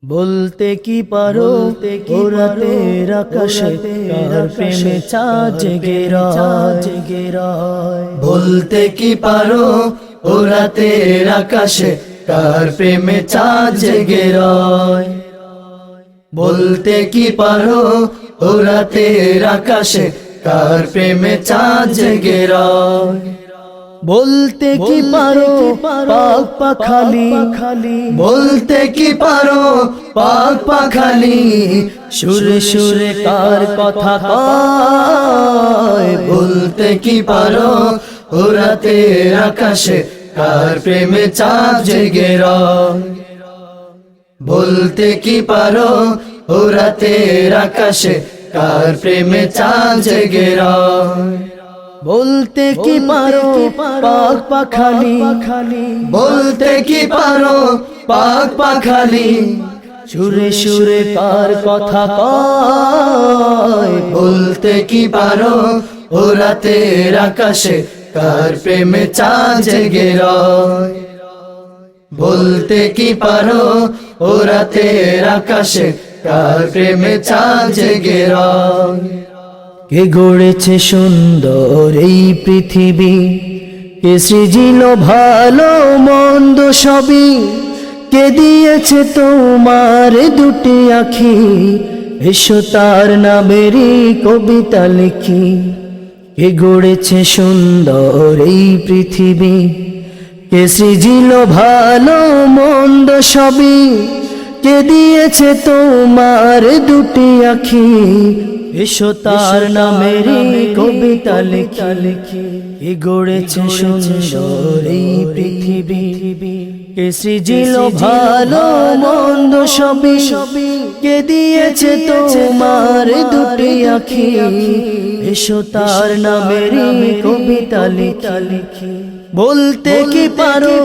বলতে কি পারো ও রাতের আকাশে কার প্রেমে চাঁদ জেগে রয়। বলতে কি পারো ও রাতের আকাশে কার প্রেমে চাঁদ জেগে রয়। বলতে কি পারো ও রাতের আকাশে কার প্রেমে চাঁদ জেগে রয়। বলতে কি পারো পাক পাখালি, বলতে কি পারো পাক পাখালি, সুরে সুরে কার কথা কয়। বলতে কি পারো ও রাতের আকাশে কার প্রেমে চাঁদ জেগে রয়। বলতে কি পারো ও রাতের আকাশে কার প্রেমে চাঁদ জেগে রয়। বলতে কি পারো পাক পাখালি, বলতে কি পারো পাক পাখালি, সুরে সুরে কার কথা কয়। বলতে কি পারো ও রাতের আকাশে কার প্রেমে চাঁদ জেগে রয়। বলতে কি পারো ও রাতের আকাশে কার প্রেমে চাঁদ জেগে রয়। কে গড়েছে সুন্দর এই পৃথিবী, কে সৃজিল ভালো মন্দ সবই, কে দিয়েছে তোমার দুটি আখি, এসো তার নামেরই কবিতা লিখি। কে গড়েছে সুন্দর এই পৃথিবী, কে সৃজিল ভালো মন্দ সবই, কে দিয়েছে তোমার দুটি আখি, এসো তার নামেরই কবিতা লিখি। কে গড়েছে সুন্দর এই পৃথিবী, কে সৃজিল ভালো মন্দ সবই, কে দিয়েছে তোমার দুটি আখি, এসো তার নামেরই কবিতা লিখি। বলতে কি পারো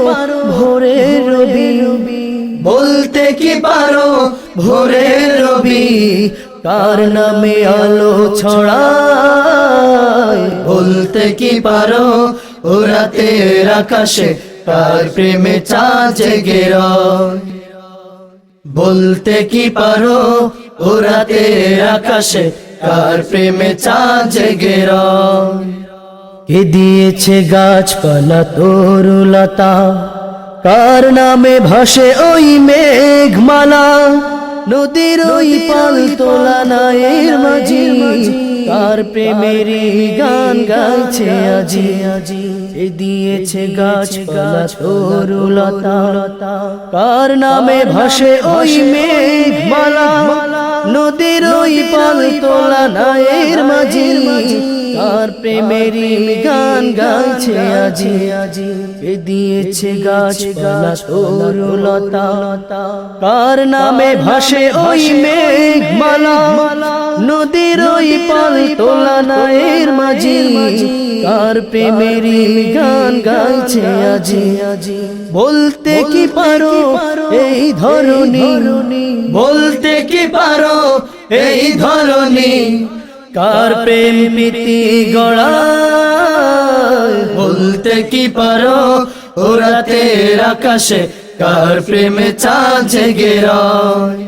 ভোরের রবি, বলতে কি পারো ভোরের রবি, কার নামে আলো ছড়ায়। বলতে কি পারো ও রাতের আকাশে কার প্রেমে চাঁদ জেগে রয়। বলতে কি পারো ও রাতের আকাশে কার প্রেমে চাঁদ জেগে রয়। কে দিয়েছে গাছপালা তরুলতা, কার নামে ভাসে ওই মেঘমালা, নদীর ওই পাল তোলা নায়ের মাঝি, কার প্রেমেরই গান গাইছে আজি। এ দিয়েছে গাছপালা তরুলতা, কার নামে ভাসে ওই মেঘমালা, নদীর ওই পাল তোলা নায়ের মাঝি, কার প্রেমেরই গান গাইছে আজি। এ দিয়েছে গাছপালা তরুলতা, কার নামে ভাসে ওই মেঘমালা, নদীর ওই পাল তোলা নায়ের মাঝি, কার প্রেমেরই গান গাইছে আজি। বলতে কি পারো এই ধরনী, বলতে কি পারো এই ধরনী, কার প্রেম প্রীতি গড়ায়। বলতে কি পারো ও রাতের আকাশে কার প্রেমে চাঁদ জেগে রয়।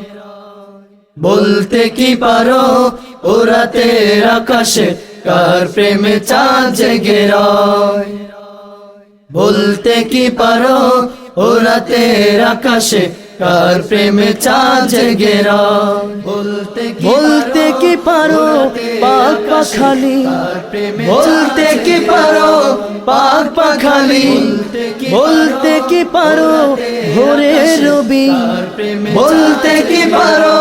বলতে কি পারো ও রাতের আকাশে কার প্রেমে চাঁদ জেগে রয়। বলতে কি পারো ও রাতের আকাশে কার প্রেমে চাঁদ জেগে রয়। বলতে কি পারো পাক পাখালি, বলতে কি পারো পাক পাখালি, বলতে কি পারো ভোরের রবি, বলতে কি পারো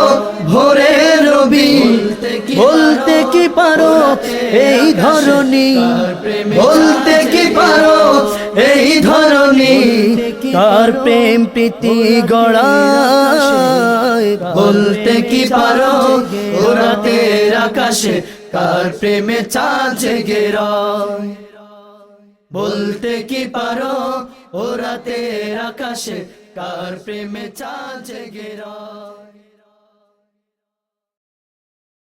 ভোরের রবি, বলতে কি পারো এই ধরনী, বলতে কি পারো এই ধরনী, কার প্রেম প্রীতি গড়ায়। বলতে কি পারো ও রাতের আকাশে কার প্রেমে চাঁদ জেগে রয়। বলতে কি পারো ও রাতের আকাশে কার প্রেমে চাঁদ জেগে রয়।